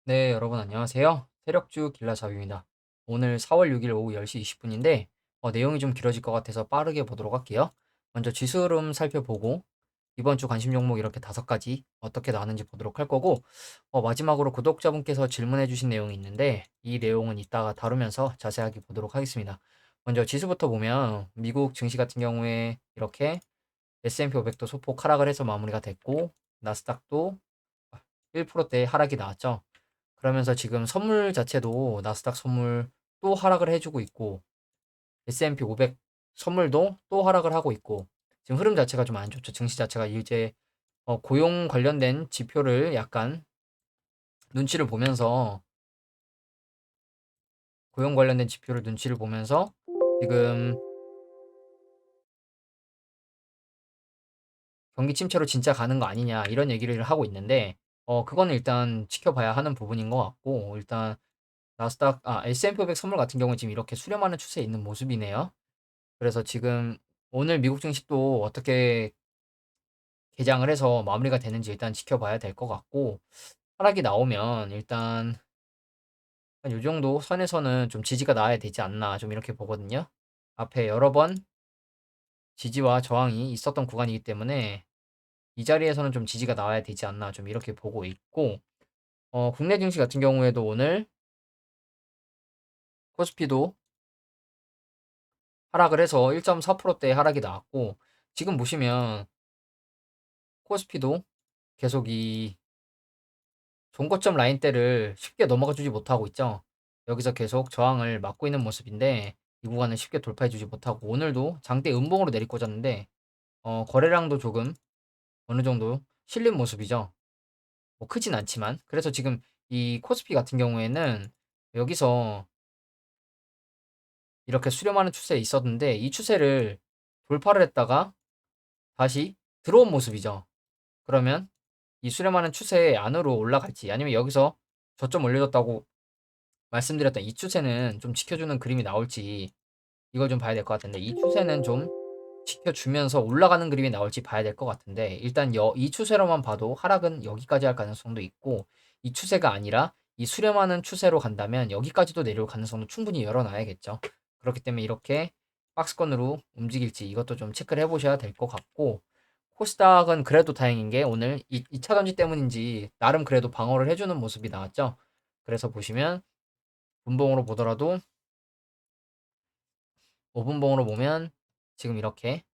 네, 여러분 안녕하세요. 세력주 길라잡입니다. 오늘 4월 6일 오후 10시 20분인데 내용이 좀 길어질 것 같아서 빠르게 보도록 할게요. 먼저 지수 흐름 살펴보고 이번 주 관심 종목 이렇게 5가지 어떻게 나왔는지 보도록 할 거고 마지막으로 구독자분께서 질문해 주신 내용이 있는데 이 내용은 이따가 다루면서 자세하게 보도록 하겠습니다. 먼저 지수부터 보면 미국 증시 같은 경우에 이렇게 S&P 500도 소폭 하락을 해서 마무리가 됐고 나스닥도 1%대 하락이 나왔죠. 그러면서 지금 선물 자체도 나스닥 선물 또 하락을 해주고 있고 S&P 500 선물도 또 하락을 하고 있고 지금 흐름 자체가 좀 안 좋죠. 증시 자체가 이제 고용 관련된 지표를 약간 눈치를 보면서 고용 관련된 지표를 눈치를 보면서 지금 경기 침체로 진짜 가는 거 아니냐 이런 얘기를 하고 있는데 그거는 일단 지켜봐야 하는 부분인 것 같고 일단 S&P 500 선물 같은 경우는 지금 이렇게 수렴하는 추세에 있는 모습이네요. 그래서 지금 오늘 미국 증시도 어떻게 개장을 해서 마무리가 되는지 일단 지켜봐야 될 것 같고 하락이 나오면 일단 한 요 정도 선에서는 좀 지지가 나야 되지 않나 좀 이렇게 보거든요. 앞에 여러 번 지지와 저항이 있었던 구간이기 때문에 이 자리에서는 좀 지지가 나와야 되지 않나 좀 이렇게 보고 있고 국내 증시 같은 경우에도 오늘 코스피도 하락을 해서 1.4%대 하락이 나왔고 지금 보시면 코스피도 계속 이 종고점 라인대를 쉽게 넘어가 주지 못하고 있죠. 여기서 계속 저항을 막고 있는 모습인데 이 구간을 쉽게 돌파해 주지 못하고 오늘도 장대 음봉으로 내리꽂았는데 거래량도 조금 어느 정도 실린 모습이죠. 뭐 크진 않지만. 그래서 지금 이 코스피 같은 경우에는 여기서 이렇게 수렴하는 추세에 있었는데 이 추세를 돌파를 했다가 다시 들어온 모습이죠. 그러면 이 수렴하는 추세 안으로 올라갈지 아니면 여기서 저점 올려줬다고 말씀드렸던 이 추세는 좀 지켜주는 그림이 나올지 이걸 좀 봐야 될 것 같은데 이 추세는 좀 지켜주면서 올라가는 그림이 나올지 봐야 될 것 같은데 일단 이 추세로만 봐도 하락은 여기까지 할 가능성도 있고 이 추세가 아니라 이 수렴하는 추세로 간다면 여기까지도 내려올 가능성도 충분히 열어놔야겠죠. 그렇기 때문에 이렇게 박스권으로 움직일지 이것도 좀 체크를 해보셔야 될 것 같고 코스닥은 그래도 다행인 게 오늘 2차 전지 때문인지 나름 그래도 방어를 해주는 모습이 나왔죠. 그래서 보시면 분봉으로 보더라도 5분봉으로 보면 지금 이렇게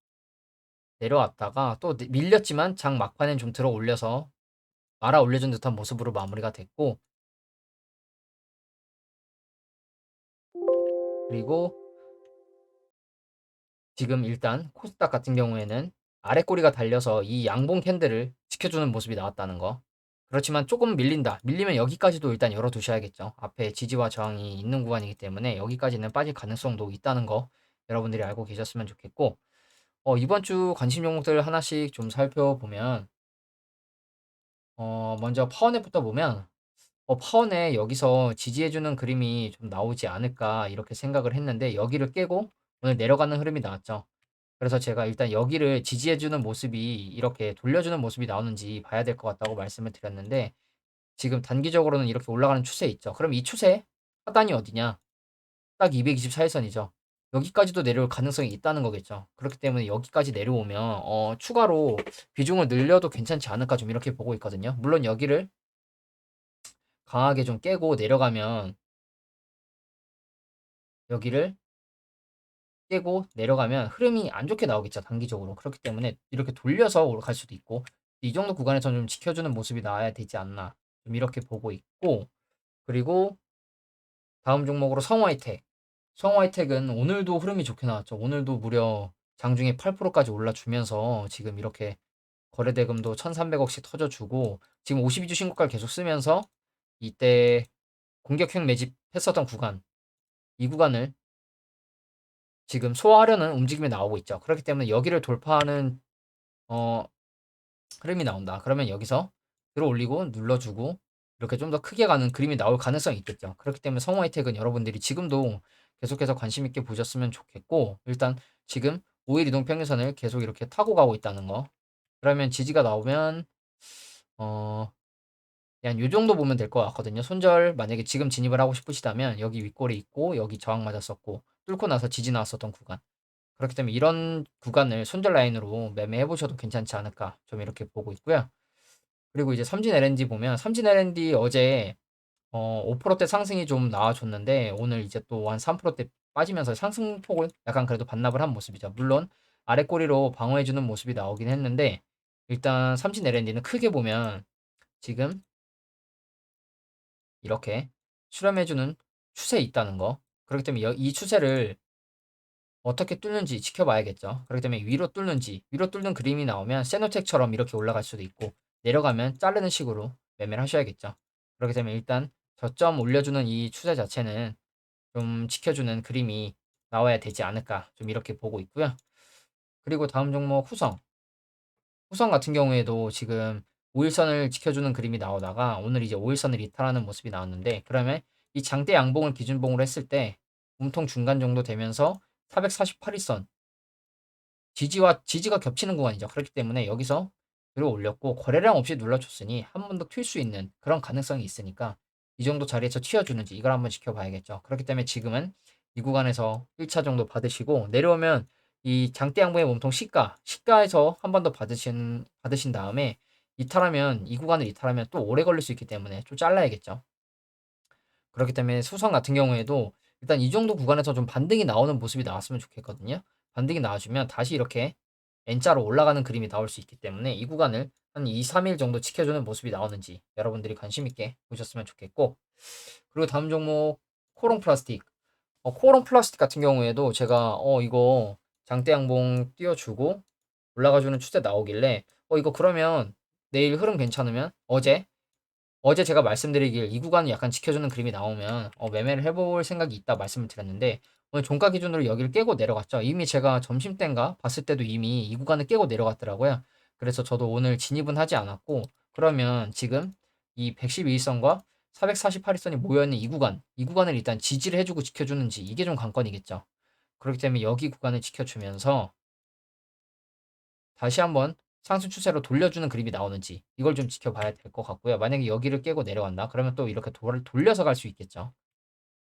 내려왔다가 또 밀렸지만 장 막판엔 좀 들어 올려서 말아 올려준 듯한 모습으로 마무리가 됐고 그리고 지금 일단 코스닥 같은 경우에는 아래 꼬리가 달려서 이 양봉 캔들을 지켜주는 모습이 나왔다는 거. 그렇지만 조금 밀린다. 밀리면 여기까지도 일단 열어두셔야겠죠. 앞에 지지와 저항이 있는 구간이기 때문에 여기까지는 빠질 가능성도 있다는 거 여러분들이 알고 계셨으면 좋겠고 이번 주 관심 종목들 하나씩 좀 살펴보면 먼저 파워넷부터 보면 파워넷 여기서 지지해주는 그림이 좀 나오지 않을까 이렇게 생각을 했는데 여기를 깨고 오늘 내려가는 흐름이 나왔죠. 그래서 제가 일단 여기를 지지해주는 모습이 이렇게 돌려주는 모습이 나오는지 봐야 될 것 같다고 말씀을 드렸는데 지금 단기적으로는 이렇게 올라가는 추세 있죠. 그럼 이 추세 하단이 어디냐? 딱 224일선이죠. 여기까지도 내려올 가능성이 있다는 거겠죠. 그렇기 때문에 여기까지 내려오면 추가로 비중을 늘려도 괜찮지 않을까 좀 이렇게 보고 있거든요. 물론 여기를 강하게 좀 깨고 내려가면 여기를 깨고 내려가면 흐름이 안 좋게 나오겠죠, 단기적으로. 그렇기 때문에 이렇게 돌려서 올라갈 수도 있고 이 정도 구간에서는 좀 지켜주는 모습이 나와야 되지 않나 좀 이렇게 보고 있고 그리고 다음 종목으로 성화이텍. 성화이텍은 오늘도 흐름이 좋게 나왔죠. 오늘도 무려 장중에 8%까지 올라주면서 지금 이렇게 거래대금도 1,300억씩 터져주고 지금 52주 신고가를 계속 쓰면서 이때 공격형 매집했었던 구간 이 구간을 지금 소화하려는 움직임이 나오고 있죠. 그렇기 때문에 여기를 돌파하는 어, 흐름이 나온다. 그러면 여기서 들어올리고 눌러주고 이렇게 좀 더 크게 가는 그림이 나올 가능성이 있겠죠. 그렇기 때문에 성우 혜택은 여러분들이 지금도 계속해서 관심 있게 보셨으면 좋겠고 일단 지금 5일 이동 평균선을 계속 이렇게 타고 가고 있다는 거. 그러면 지지가 나오면 어, 한 요 정도 보면 될 것 같거든요. 손절 만약에 지금 진입을 하고 싶으시다면 여기 윗골이 있고 여기 저항 맞았었고 뚫고 나서 지지 나왔었던 구간. 그렇기 때문에 이런 구간을 손절 라인으로 매매해 보셔도 괜찮지 않을까 좀 이렇게 보고 있고요. 그리고 이제 삼진 LND 보면 삼진 LND 어제 5%대 상승이 좀 나와줬는데 오늘 이제 또 한 3%대 빠지면서 상승폭을 약간 그래도 반납을 한 모습이죠. 물론 아래 꼬리로 방어해주는 모습이 나오긴 했는데 일단 삼진 LND는 크게 보면 지금 이렇게 수렴해주는 추세에 있다는 거. 그렇기 때문에 이 추세를 어떻게 뚫는지 지켜봐야겠죠. 그렇기 때문에 위로 뚫는지, 위로 뚫는 그림이 나오면 세노텍처럼 이렇게 올라갈 수도 있고 내려가면 자르는 식으로 매매를 하셔야겠죠. 그렇기 때문에 일단 저점 올려주는 이 추세 자체는 좀 지켜주는 그림이 나와야 되지 않을까 좀 이렇게 보고 있고요. 그리고 다음 종목 후성. 후성 같은 경우에도 지금 5일선을 지켜주는 그림이 나오다가 오늘 이제 5일선을 이탈하는 모습이 나왔는데 그러면 이 장대 양봉을 기준봉으로 했을 때 몸통 중간 정도 되면서 448일선 지지가 겹치는 구간이죠. 그렇기 때문에 여기서 들어 올렸고 거래량 없이 눌러줬으니 한 번 더 튈 수 있는 그런 가능성이 있으니까 이 정도 자리에서 튀어주는지 이걸 한번 지켜봐야겠죠. 그렇기 때문에 지금은 이 구간에서 1차 정도 받으시고 내려오면 이 장대 양봉의 몸통 시가에서 한 번 더 받으신 다음에 이탈하면 이 구간을 이탈하면 또 오래 걸릴 수 있기 때문에 좀 잘라야겠죠. 그렇기 때문에 수성 같은 경우에도 일단 이 정도 구간에서 좀 반등이 나오는 모습이 나왔으면 좋겠거든요. 반등이 나와주면 다시 이렇게 N자로 올라가는 그림이 나올 수 있기 때문에 이 구간을 한 2, 3일 정도 지켜주는 모습이 나오는지 여러분들이 관심 있게 보셨으면 좋겠고 그리고 다음 종목 코롱 플라스틱. 코롱 플라스틱 같은 경우에도 제가 이거 장대 양봉 띄워주고 올라가주는 추세 나오길래 이거 그러면 내일 흐름 괜찮으면 어제 제가 말씀드리길 이 구간을 약간 지켜주는 그림이 나오면 매매를 해볼 생각이 있다 말씀을 드렸는데 오늘 종가 기준으로 여기를 깨고 내려갔죠. 이미 제가 점심때인가 봤을 때도 이미 이 구간을 깨고 내려갔더라고요. 그래서 저도 오늘 진입은 하지 않았고 그러면 지금 이 112일선과 448일선이 모여있는 이 구간을 일단 지지를 해주고 지켜주는지 이게 좀 관건이겠죠. 그렇기 때문에 여기 구간을 지켜주면서 다시 한번 상승 추세로 돌려주는 그림이 나오는지 이걸 좀 지켜봐야 될 것 같고요. 만약에 여기를 깨고 내려간다. 그러면 또 이렇게 돌려서 갈 수 있겠죠.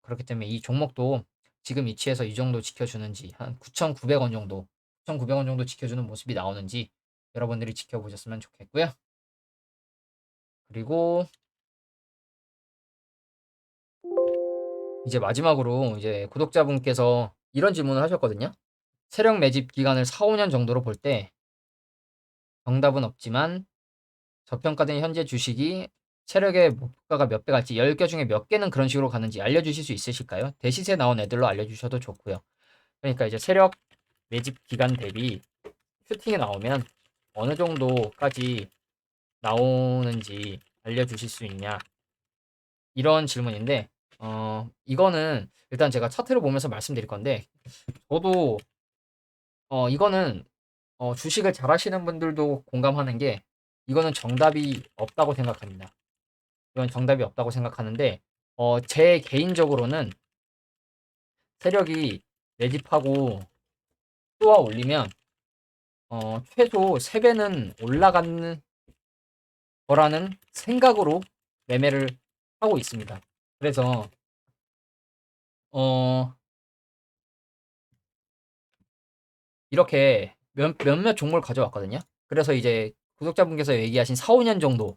그렇기 때문에 이 종목도 지금 위치에서 이 정도 지켜주는지 한 9,900원 정도 9,900원 정도 지켜주는 모습이 나오는지 여러분들이 지켜보셨으면 좋겠고요. 그리고 이제 마지막으로 이제 구독자분께서 이런 질문을 하셨거든요. 세력 매집 기간을 4, 5년 정도로 볼 때 정답은 없지만 저평가된 현재 주식이 세력의 목표가가 몇 배 갈지 10개 중에 몇 개는 그런 식으로 가는지 알려주실 수 있으실까요? 대시세 나온 애들로 알려주셔도 좋고요. 그러니까 이제 세력 매집 기간 대비 슈팅이 나오면 어느 정도까지 나오는지 알려주실 수 있냐 이런 질문인데 이거는 일단 제가 차트를 보면서 말씀드릴 건데 저도 이거는 주식을 잘 하시는 분들도 공감하는 게 이거는 정답이 없다고 생각합니다. 이건 정답이 없다고 생각하는데 제 개인적으로는 세력이 매집하고 쏘아 올리면 최소 3배는 올라가는 거라는 생각으로 매매를 하고 있습니다. 그래서 어 이렇게 몇몇 종목을 가져왔거든요. 그래서 이제 구독자분께서 얘기하신 4-5년 정도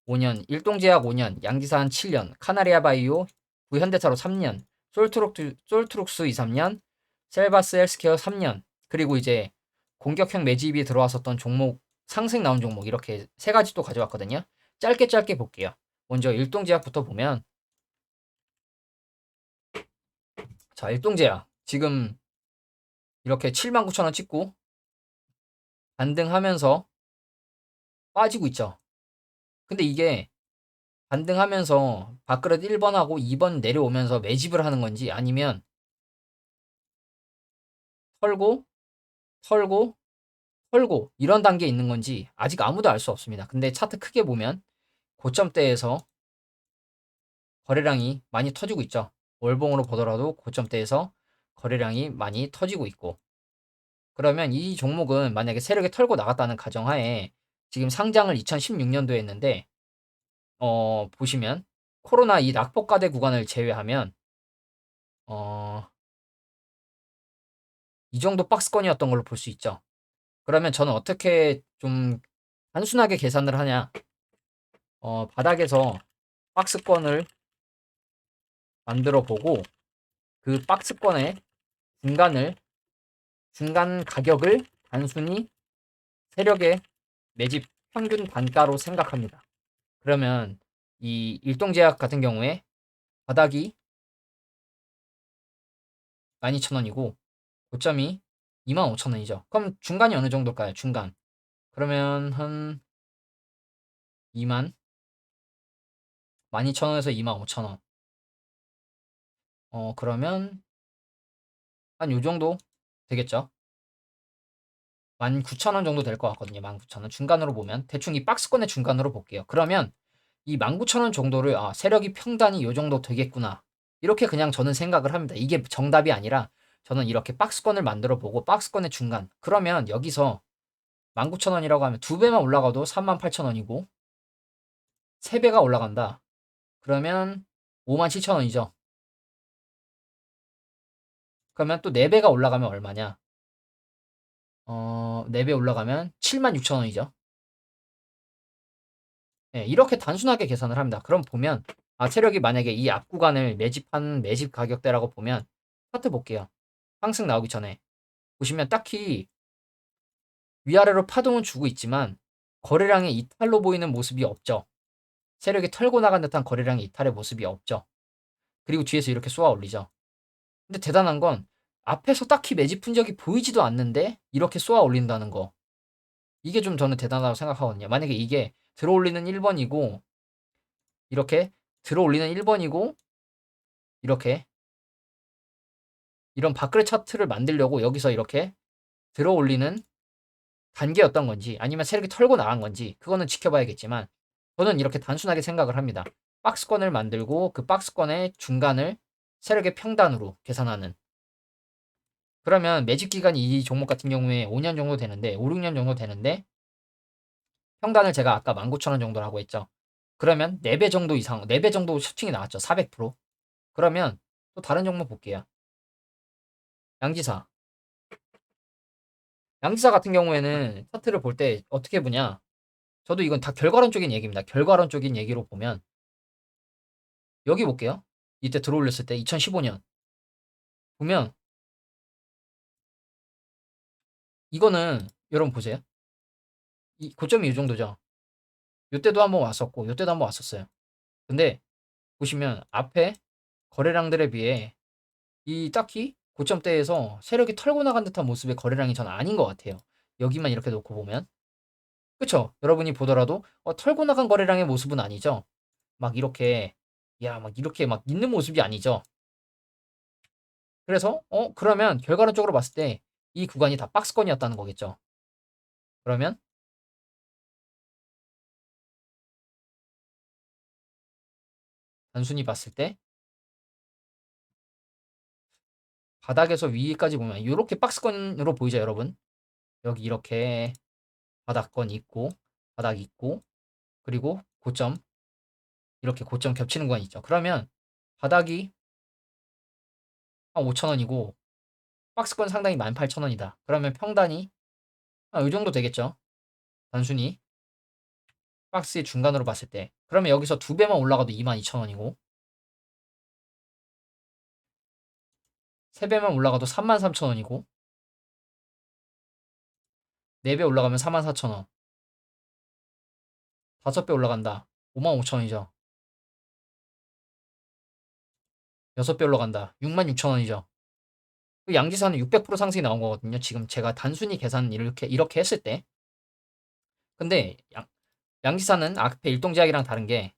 5년, 일동제약 5년, 양지산 7년, 카나리아 바이오, 구현대차로 3년, 솔트룩스 2, 3년, 셀바스 헬스케어 3년, 그리고 이제 공격형 매집이 들어왔었던 종목, 상승 나온 종목 이렇게 세 가지 또 가져왔거든요. 짧게 볼게요. 먼저 일동제약부터 보면 자, 일동제약 지금 이렇게 79,000원 찍고 반등하면서 빠지고 있죠. 근데 이게 반등하면서 밥그릇 1번하고 2번 내려오면서 매집을 하는 건지 아니면 털고 털고 털고 이런 단계에 있는 건지 아직 아무도 알 수 없습니다. 근데 차트 크게 보면 고점대에서 거래량이 많이 터지고 있죠. 월봉으로 보더라도 고점대에서 거래량이 많이 터지고 있고 그러면 이 종목은 만약에 세력이 털고 나갔다는 가정하에 지금 상장을 2016년도에 했는데 보시면 코로나 이 낙폭과대 구간을 제외하면 이 정도 박스권이었던 걸로 볼 수 있죠. 그러면 저는 어떻게 좀 단순하게 계산을 하냐? 바닥에서 박스권을 만들어 보고 그 박스권의 중간을 중간 가격을 단순히 세력의 매집 평균 단가로 생각합니다. 그러면 이 일동제약 같은 경우에 바닥이 12,000원이고 고점이 25,000원이죠. 그럼 중간이 어느 정도일까요? 중간. 그러면 한 2만 12,000원에서 25,000원. 그러면 한 요 정도 되겠죠? 19,000원 정도 될 것 같거든요. 19,000원. 중간으로 보면 대충 이 박스권의 중간으로 볼게요. 그러면 이 19,000원 정도를 세력이 평단이 요 정도 되겠구나. 이렇게 그냥 저는 생각을 합니다. 이게 정답이 아니라 저는 이렇게 박스권을 만들어 보고 박스권의 중간. 그러면 여기서 19,000원이라고 하면 두 배만 올라가도 38,000원이고 세 배가 올라간다. 그러면 57,000원이죠. 그러면 또 네 배가 올라가면 얼마냐? 4배 올라가면 76,000원이죠. 예, 이렇게 단순하게 계산을 합니다. 그럼 보면 세력이 만약에 이 앞 구간을 매집한 매집 가격대라고 보면 차트 볼게요. 상승 나오기 전에 보시면 딱히 위아래로 파동은 주고 있지만 거래량의 이탈로 보이는 모습이 없죠. 세력이 털고 나간 듯한 거래량의 이탈의 모습이 없죠. 그리고 뒤에서 이렇게 쏘아 올리죠. 근데 대단한 건 앞에서 딱히 매집 흔적이 보이지도 않는데 이렇게 쏘아 올린다는 거. 이게 좀 저는 대단하다고 생각하거든요. 만약에 이게 들어 올리는 1번이고 이렇게 들어 올리는 1번이고 이렇게 이런 밥그릇 차트를 만들려고 여기서 이렇게 들어 올리는 단계였던 건지 아니면 세력이 털고 나간 건지 그거는 지켜봐야겠지만 저는 이렇게 단순하게 생각을 합니다. 박스권을 만들고 그 박스권의 중간을 세력의 평단으로 계산하는. 그러면 매집 기간이 이 종목 같은 경우에 5년 정도 되는데 5, 6년 정도 되는데 평단을 제가 아까 19,000원 정도라고 했죠. 그러면 4배 정도 이상, 4배 정도 슈팅이 나왔죠. 400%. 그러면 또 다른 종목 볼게요. 양지사. 양지사 같은 경우에는 차트를 볼 때 어떻게 보냐. 저도 이건 다 결과론적인 얘기입니다. 결과론적인 얘기로 보면 여기 볼게요. 이때 들어올렸을 때 2015년 보면 이거는 여러분 보세요. 이 고점이 이 정도죠. 요때도 한번 왔었고 요때도 한번 왔었어요. 근데 보시면 앞에 거래량들에 비해 이 딱히 고점대에서 세력이 털고 나간 듯한 모습의 거래량이 전 아닌 것 같아요. 여기만 이렇게 놓고 보면. 그쵸? 여러분이 보더라도 털고 나간 거래량의 모습은 아니죠. 막 이렇게 막 이렇게 막 있는 모습이 아니죠. 그래서 그러면 결과론적으로 봤을 때 이 구간이 다 박스권이었다는 거겠죠. 그러면 단순히 봤을 때 바닥에서 위까지 보면 이렇게 박스권으로 보이죠, 여러분? 여기 이렇게 바닥권 있고 바닥 있고 그리고 고점 이렇게 고점 겹치는 구간 있죠. 그러면 바닥이 한 5,000원이고 박스권 상당히 18,000원이다. 그러면 평단이 이 정도 되겠죠. 단순히 박스의 중간으로 봤을 때. 그러면 여기서 두 배만 올라가도 22,000원이고 세 배만 올라가도 33,000원이고 네 배 올라가면 44,000원. 다섯 배 올라간다. 55,000원이죠. 여섯 배 올라간다. 66,000원이죠. 그 양지사는 600% 상승이 나온 거거든요. 지금 제가 단순히 계산 이렇게 했을 때. 근데 양지사는 앞에 일동제약이랑 다른 게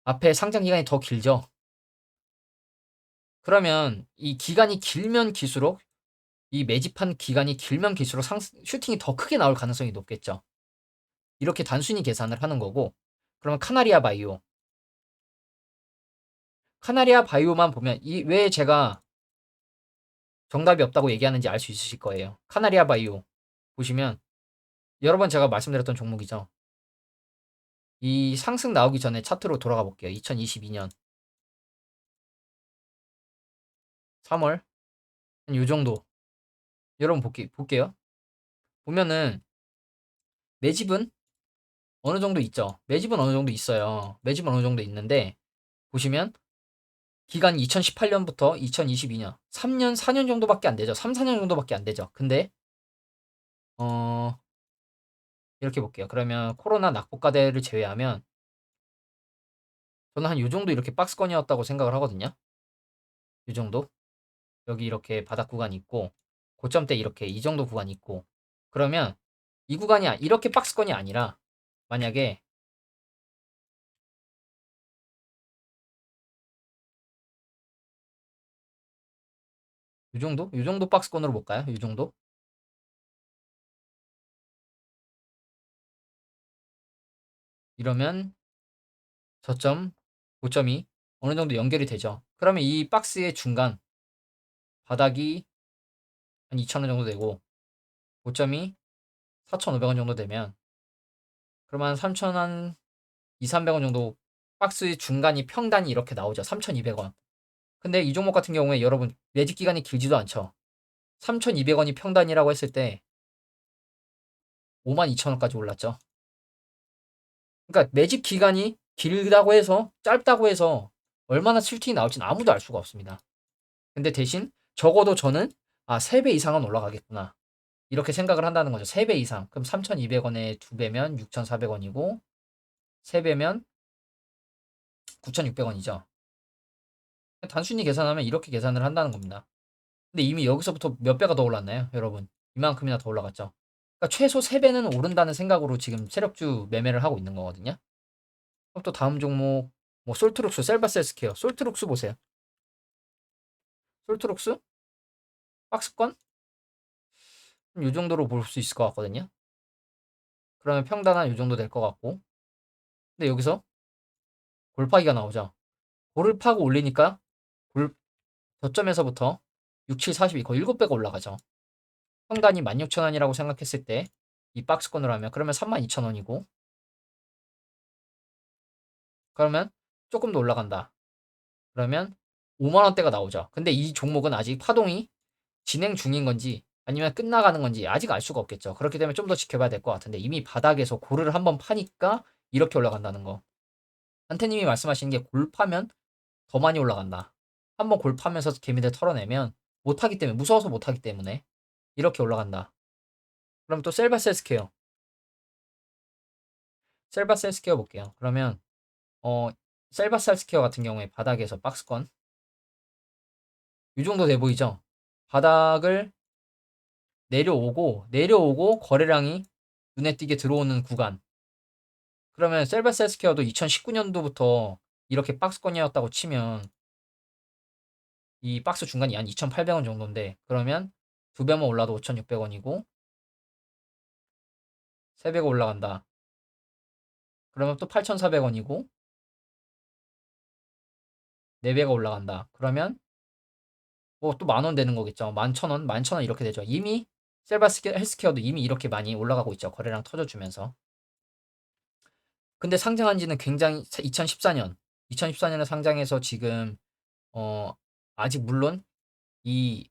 앞에 상장 기간이 더 길죠. 그러면 이 기간이 길면 길수록 이 매집한 기간이 길면 길수록 슈팅이 더 크게 나올 가능성이 높겠죠. 이렇게 단순히 계산을 하는 거고 그러면 카나리아 바이오만 보면 이 왜 제가 정답이 없다고 얘기하는지 알 수 있으실 거예요. 카나리아 바이오 보시면 여러 번 제가 말씀드렸던 종목이죠. 이 상승 나오기 전에 차트로 돌아가 볼게요. 2022년 3월 한 요 정도. 여러분 볼게요. 보면은 매집은 어느 정도 있죠. 매집은 어느 정도 있어요. 매집은 어느 정도 있는데 보시면 기간이 2018년부터 2022년 3년 4년 정도밖에 안 되죠. 3, 4년 정도밖에 안 되죠. 근데 어 이렇게 볼게요. 그러면 코로나 낙폭과대를 제외하면 저는 한 요 정도 이렇게 박스권이었다고 생각을 하거든요. 요 정도. 여기 이렇게 바닥 구간이 있고 고점대 이렇게 이 정도 구간이 있고 그러면 이 구간이 이렇게 박스권이 아니라 만약에 요 정도? 요 정도 박스권으로 볼까요? 요 정도? 이러면 저점, 고점이 어느 정도 연결이 되죠. 그러면 이 박스의 중간 바닥이 한 2,000원 정도 되고 고점이 4,500원 정도 되면 그러면 3,000 한 2, 300원 정도 박스의 중간이 평단이 이렇게 나오죠. 3,200원. 근데 이 종목 같은 경우에 여러분 매직 기간이 길지도 않죠. 3,200원이 평단이라고 했을 때 52,000원까지 올랐죠. 그러니까 매집 기간이 길다고 해서 짧다고 해서 얼마나 실팅이 나올지는 아무도 알 수가 없습니다. 근데 대신 적어도 저는 3배 이상은 올라가겠구나. 이렇게 생각을 한다는 거죠. 3배 이상. 그럼 3,200원에 2배면 6,400원이고 3배면 9,600원이죠. 단순히 계산하면 이렇게 계산을 한다는 겁니다. 근데 이미 여기서부터 몇 배가 더 올랐나요, 여러분? 이만큼이나 더 올라갔죠. 그러니까 최소 3배는 오른다는 생각으로 지금 세력주 매매를 하고 있는 거거든요. 그럼 또 다음 종목 뭐 솔트룩스, 셀바셀스케어, 솔트룩스 보세요. 솔트룩스 박스권 이 정도로 볼 수 있을 것 같거든요. 그러면 평단 한 이 정도 될 것 같고. 근데 여기서 골파기가 나오죠. 골을 파고 올리니까 골 저점에서부터 6, 7, 42 거의 7배가 올라가죠. 평단이 16,000원이라고 생각했을 때 이 박스권으로 하면 그러면 32,000원이고 그러면 조금 더 올라간다. 그러면 5만 원대가 나오죠. 근데 이 종목은 아직 파동이 진행 중인 건지 아니면 끝나가는 건지 아직 알 수가 없겠죠. 그렇기 때문에 좀 더 지켜봐야 될 것 같은데 이미 바닥에서 골을 한번 파니까 이렇게 올라간다는 거. 한태님이 말씀하시는 게 골 파면 더 많이 올라간다. 한번 골 파면서 개미들 털어내면 못하기 때문에 무서워서 못하기 때문에 이렇게 올라간다. 그럼 또 셀바셀스케어. 셀바셀스케어 볼게요. 그러면 셀바셀스케어 같은 경우에 바닥에서 박스권 이 정도 돼 보이죠? 바닥을 내려오고 거래량이 눈에 띄게 들어오는 구간. 그러면 셀바셀스케어도 2019년도부터 이렇게 박스권이었다고 치면 이 박스 중간이 한 2,800원 정도인데 그러면 두 배만 올라도 5,600원이고 세 배가 올라간다. 그러면 또 8,400원이고 네 배가 올라간다. 그러면 뭐 또 만 원 되는 거겠죠. 11,000원, 11,000원 이렇게 되죠. 이미 헬스케어도 이미 이렇게 많이 올라가고 있죠. 거래량 터져주면서. 근데 상장한 지는 굉장히 2014년, 2014년에 상장해서 지금 어 아직 물론 이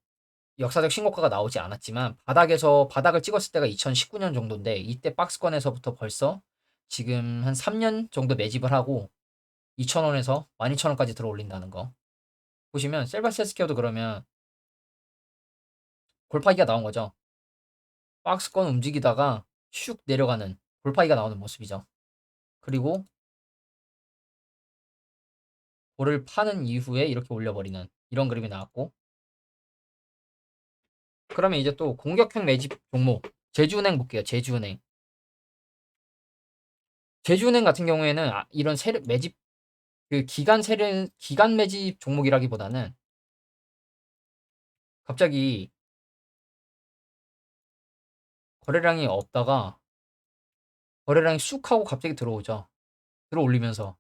역사적 신고가가 나오지 않았지만 바닥에서 바닥을 찍었을 때가 2019년 정도인데 이때 박스권에서부터 벌써 지금 한 3년 정도 매집을 하고 2,000원에서 12,000원까지 들어 올린다는 거. 보시면 셀바세스케어도 그러면 골파기가 나온 거죠. 박스권 움직이다가 슉 내려가는 골파기가 나오는 모습이죠. 그리고 골을 파는 이후에 이렇게 올려버리는 이런 그림이 나왔고 그러면 이제 또 공격형 매집 종목 제주은행 볼게요. 제주은행. 제주은행 같은 경우에는 이런 매집 그 기간 매집 종목이라기보다는 갑자기 거래량이 없다가 거래량이 쑥 하고 갑자기 들어오죠. 들어올리면서.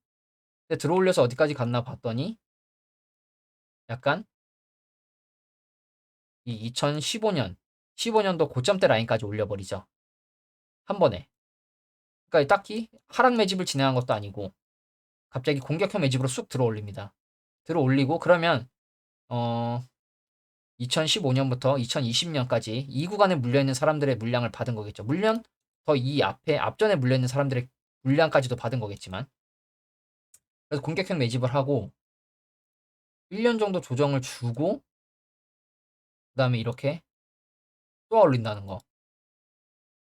근데 들어올려서 어디까지 갔나 봤더니 약간 이 2015년 15년도 고점대 라인까지 올려버리죠. 한 번에. 그러니까 딱히 하락 매집을 진행한 것도 아니고 갑자기 공격형 매집으로 쑥 들어 올립니다. 들어 올리고 그러면 2015년부터 2020년까지 이 구간에 물려있는 사람들의 물량을 받은 거겠죠. 물론 더 이 앞전에 물려있는 사람들의 물량까지도 받은 거겠지만 그래서 공격형 매집을 하고 1년 정도 조정을 주고 그 다음에 이렇게 또 올린다는 거.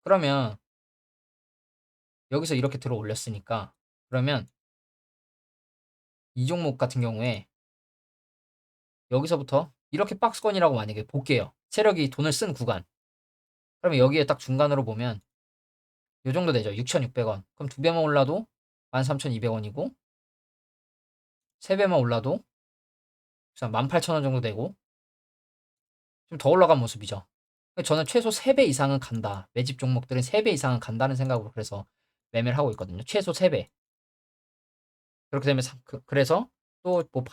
그러면 여기서 이렇게 들어 올렸으니까 그러면 이 종목 같은 경우에 여기서부터 이렇게 박스권이라고 만약에 볼게요. 세력이 돈을 쓴 구간. 그러면 여기에 딱 중간으로 보면 요 정도 되죠. 6,600원. 그럼 두 배만 올라도 13,200원이고 세 배만 올라도 18,000원 정도 되고 좀 더 올라간 모습이죠. 저는 최소 3배 이상은 간다. 매집 종목들은 3배 이상은 간다는 생각으로 그래서 매매를 하고 있거든요. 최소 3배. 그렇게 되면 그래서 또 뭐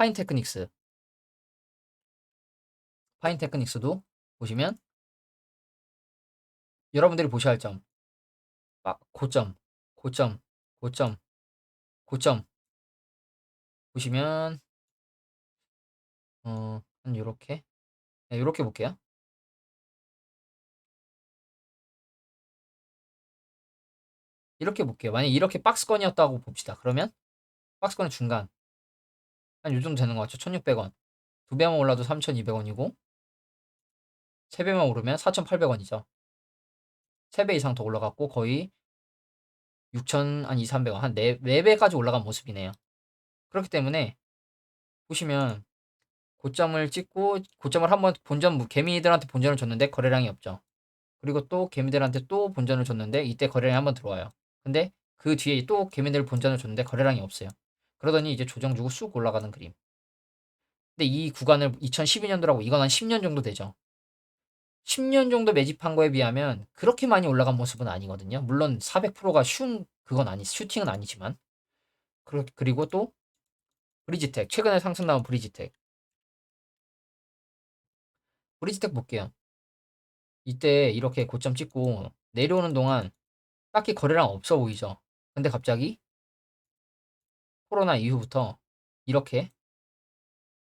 파인테크닉스도 보시면 여러분들이 보셔야 할 점. 고점, 고점, 고점, 고점 보시면 한 요렇게 네, 요렇게 볼게요. 이렇게 볼게요. 만약에 이렇게 박스권이었다고 봅시다. 그러면 박스권의 중간 한 요 정도 되는 것 같죠? 1,600원. 두 배만 올라도 3,200원이고 세 배만 오르면 4,800원이죠. 세 배 이상 더 올라갔고 거의 6,000, 한 2, 300원, 한 4배까지 올라간 모습이네요. 그렇기 때문에 보시면 고점을 찍고 고점을 한번 개미들한테 본전을 줬는데 거래량이 없죠. 그리고 또 개미들한테 또 본전을 줬는데 이때 거래량이 한번 들어와요. 근데 그 뒤에 또 개미들 본전을 줬는데 거래량이 없어요. 그러더니 이제 조정 주고 쑥 올라가는 그림. 근데 이 구간을 2012년도라고 이건 한 10년 정도 되죠. 10년 정도 매집한 거에 비하면 그렇게 많이 올라간 모습은 아니거든요. 물론 400%가 슈팅은 아니지만. 그리고 또 브리지텍, 최근에 상승 나온 브리지텍. 브리지텍 볼게요. 이때 이렇게 고점 찍고 내려오는 동안 딱히 거래량 없어 보이죠. 근데 갑자기 코로나 이후부터 이렇게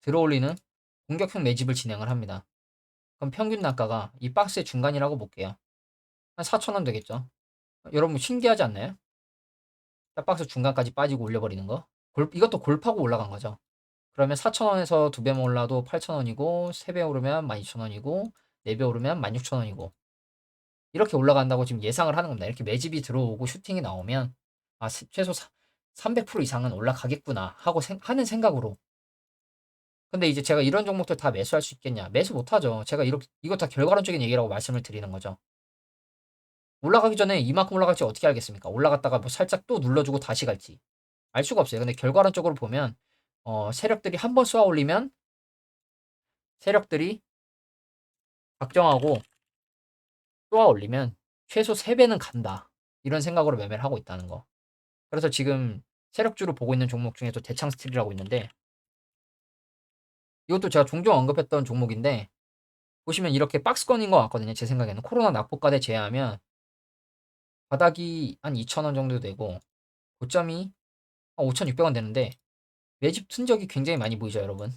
들어올리는 공격형 매집을 진행을 합니다. 그럼 평균 단가가 이 박스의 중간이라고 볼게요. 한 4,000원 되겠죠. 여러분 신기하지 않나요? 딱 박스 중간까지 빠지고 올려버리는 거. 이것도 골파고 올라간 거죠. 그러면 4,000원에서 두 배만 올라도 8,000원이고 세 배 오르면 12,000원이고 네 배 오르면 16,000원이고 이렇게 올라간다고 지금 예상을 하는 겁니다. 이렇게 매집이 들어오고 슈팅이 나오면 최소 300% 이상은 올라가겠구나 하고 하는 생각으로. 근데 이제 제가 이런 종목들 다 매수할 수 있겠냐? 매수 못하죠. 제가 이거 다 결과론적인 얘기라고 말씀을 드리는 거죠. 올라가기 전에 이만큼 올라갈지 어떻게 알겠습니까? 올라갔다가 뭐 살짝 또 눌러주고 다시 갈지 알 수가 없어요. 근데 결과론적으로 보면 세력들이 한 번 쏘아 올리면 세력들이 박정하고 쏘아 올리면 최소 3배는 간다. 이런 생각으로 매매를 하고 있다는 거. 그래서 지금 세력주로 보고 있는 종목 중에서 대창스틸이라고 있는데 이것도 제가 종종 언급했던 종목인데 보시면 이렇게 박스권인 것 같거든요. 제 생각에는 코로나 낙폭과대 제외하면 바닥이 한 2,000원 정도 되고 고점이 한 5,600원 되는데 매집 흔적이 굉장히 많이 보이죠, 여러분.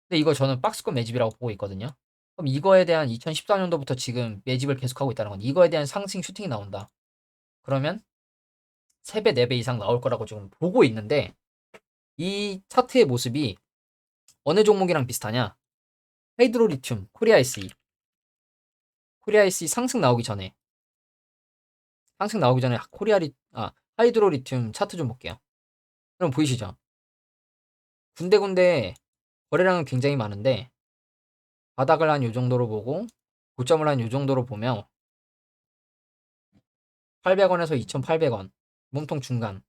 근데 이거 저는 박스권 매집이라고 보고 있거든요. 그럼 이거에 대한 2014년도부터 지금 매집을 계속하고 있다는 건 이거에 대한 상승 슈팅이 나온다. 그러면 3배, 4배 이상 나올 거라고 지금 보고 있는데 이 차트의 모습이 어느 종목이랑 비슷하냐? 하이드로리튬, 코리아 SE 상승 나오기 전에 하이드로리튬 차트 좀 볼게요. 그럼 보이시죠? 군데군데 거래량은 굉장히 많은데 바닥을 한 요 정도로 보고 고점을 한 요 정도로 보면 800원에서 2,800원 몸통 중간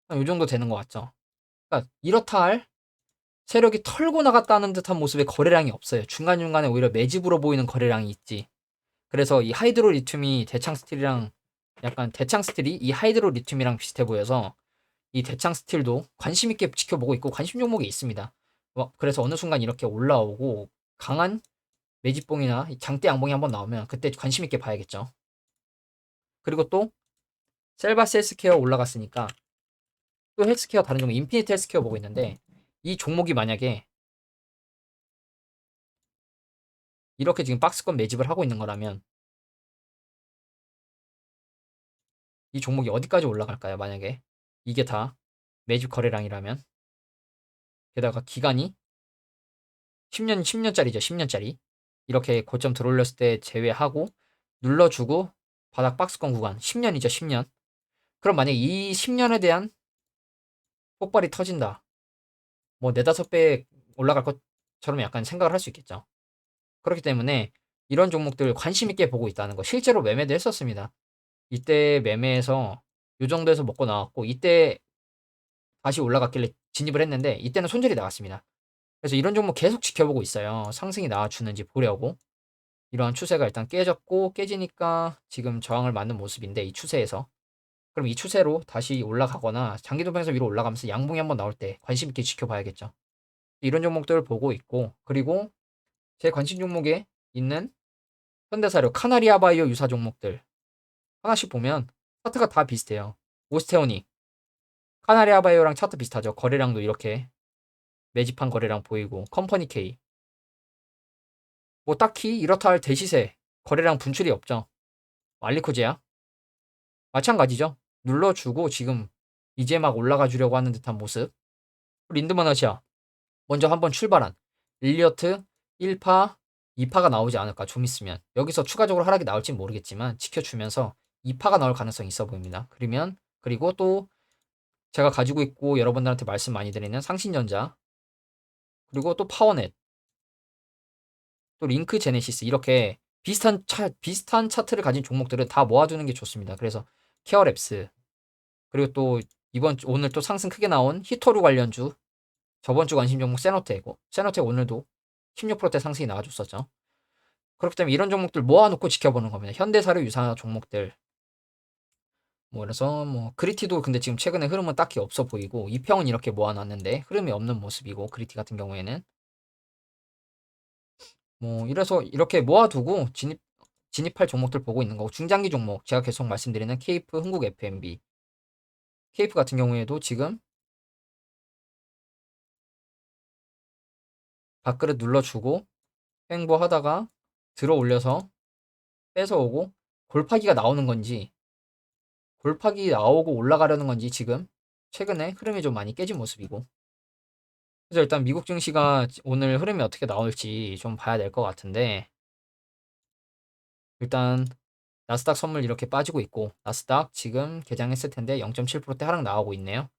한 요 정도 되는 것 같죠? 그러니까 이렇다 할 세력이 털고 나갔다는 듯한 모습의 거래량이 없어요. 중간중간에 오히려 매집으로 보이는 거래량이 있지. 그래서 이 하이드로리튬이 대창스틸이 이 하이드로리튬이랑 비슷해 보여서 이 대창스틸도 관심 있게 지켜보고 있고 관심 종목이 있습니다. 그래서 어느 순간 이렇게 올라오고 강한 매집봉이나 장대 양봉이 한번 나오면 그때 관심 있게 봐야겠죠. 그리고 또 셀바스 헬스케어 올라갔으니까 또 헬스케어 다른 종목 인피니트 헬스케어 보고 있는데 이 종목이 만약에 이렇게 지금 박스권 매집을 하고 있는 거라면 이 종목이 어디까지 올라갈까요? 만약에 이게 다 매집 거래량이라면 게다가 기간이 10년짜리죠. 10년짜리 이렇게 고점 들어올렸을 때 제외하고 눌러주고 바닥 박스권 구간 10년이죠. 10년. 그럼 만약에 이 10년에 대한 폭발이 터진다. 뭐 네다섯 배 올라갈 것처럼 약간 생각을 할 수 있겠죠. 그렇기 때문에 이런 종목들 관심 있게 보고 있다는 거. 실제로 매매도 했었습니다. 이때 매매해서 요 정도에서 먹고 나왔고 이때 다시 올라갔길래 진입을 했는데 이때는 손절이 나왔습니다. 그래서 이런 종목 계속 지켜보고 있어요. 상승이 나와주는지 보려고. 이러한 추세가 일단 깨졌고 깨지니까 지금 저항을 맞는 모습인데 이 추세에서 그럼 이 추세로 다시 올라가거나 장기도평에서 위로 올라가면서 양봉이 한번 나올 때 관심 있게 지켜봐야겠죠. 이런 종목들을 보고 있고 그리고 제 관심 종목에 있는 현대사료, 카나리아바이오 유사 종목들 하나씩 보면 차트가 다 비슷해요. 오스테오닉, 카나리아바이오랑 차트 비슷하죠. 거래량도 이렇게 매집한 거래량 보이고 컴퍼니 K 뭐 딱히 이렇다 할 대시세 거래량 분출이 없죠. 알리코제야 마찬가지죠. 눌러주고 지금 이제 막 올라가 주려고 하는 듯한 모습. 린드만 아시아 먼저 한번 출발한 릴리어트 1파, 2파가 나오지 않을까 좀 있으면 여기서 추가적으로 하락이 나올지 모르겠지만 지켜주면서 2파가 나올 가능성이 있어 보입니다. 그리고 또 제가 가지고 있고 여러분들한테 말씀 많이 드리는 상신전자 그리고 또 파워넷 또 링크 제네시스 이렇게 비슷한 차트를 가진 종목들은 다 모아두는 게 좋습니다. 그래서 케어랩스 그리고 또 오늘 또 상승 크게 나온 히토류 관련주 저번 주 관심 종목 세노텍 오늘도 16%대 상승이 나와줬었죠. 그렇기 때문에 이런 종목들 모아놓고 지켜보는 겁니다. 현대사료 유사 종목들 뭐 그래서 뭐 그리티도 근데 지금 최근에 흐름은 딱히 없어 보이고 이평은 이렇게 모아놨는데 흐름이 없는 모습이고 그리티 같은 경우에는 뭐 이래서 이렇게 모아두고 진입할 종목들 보고 있는 거고 중장기 종목 제가 계속 말씀드리는 케이프 흥국 F&B 케이프 같은 경우에도 지금 밥그릇 눌러주고 횡보하다가 들어 올려서 뺏어오고 골파기가 나오는 건지 골파기 나오고 올라가려는 건지 지금 최근에 흐름이 좀 많이 깨진 모습이고 그래서 일단 미국 증시가 오늘 흐름이 어떻게 나올지 좀 봐야 될 것 같은데 일단 나스닥 선물 이렇게 빠지고 있고 나스닥 지금 개장했을 텐데 0.7%대 하락 나오고 있네요.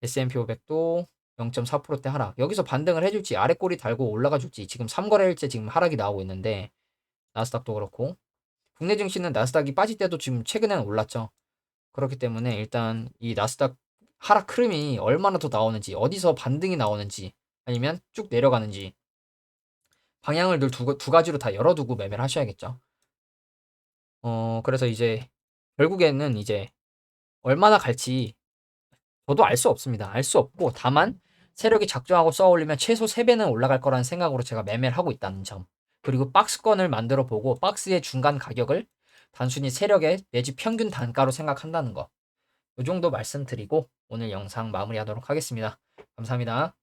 S&P 500도 0.4%대 하락. 여기서 반등을 해줄지 아래 꼬리 달고 올라가 줄지 지금 3거래일째 지금 하락이 나오고 있는데 나스닥도 그렇고 국내 증시는 나스닥이 빠질 때도 지금 최근에는 올랐죠. 그렇기 때문에 일단 이 나스닥 하락 흐름이 얼마나 더 나오는지 어디서 반등이 나오는지 아니면 쭉 내려가는지 방향을 늘 두 가지로 다 열어두고 매매를 하셔야겠죠. 그래서 이제 결국에는 이제 얼마나 갈지 저도 알 수 없습니다. 알 수 없고 다만 세력이 작정하고 쏘아 올리면 최소 3배는 올라갈 거라는 생각으로 제가 매매를 하고 있다는 점. 그리고 박스권을 만들어 보고 박스의 중간 가격을 단순히 세력의 내지 평균 단가로 생각한다는 거. 이 정도 말씀드리고 오늘 영상 마무리하도록 하겠습니다. 감사합니다.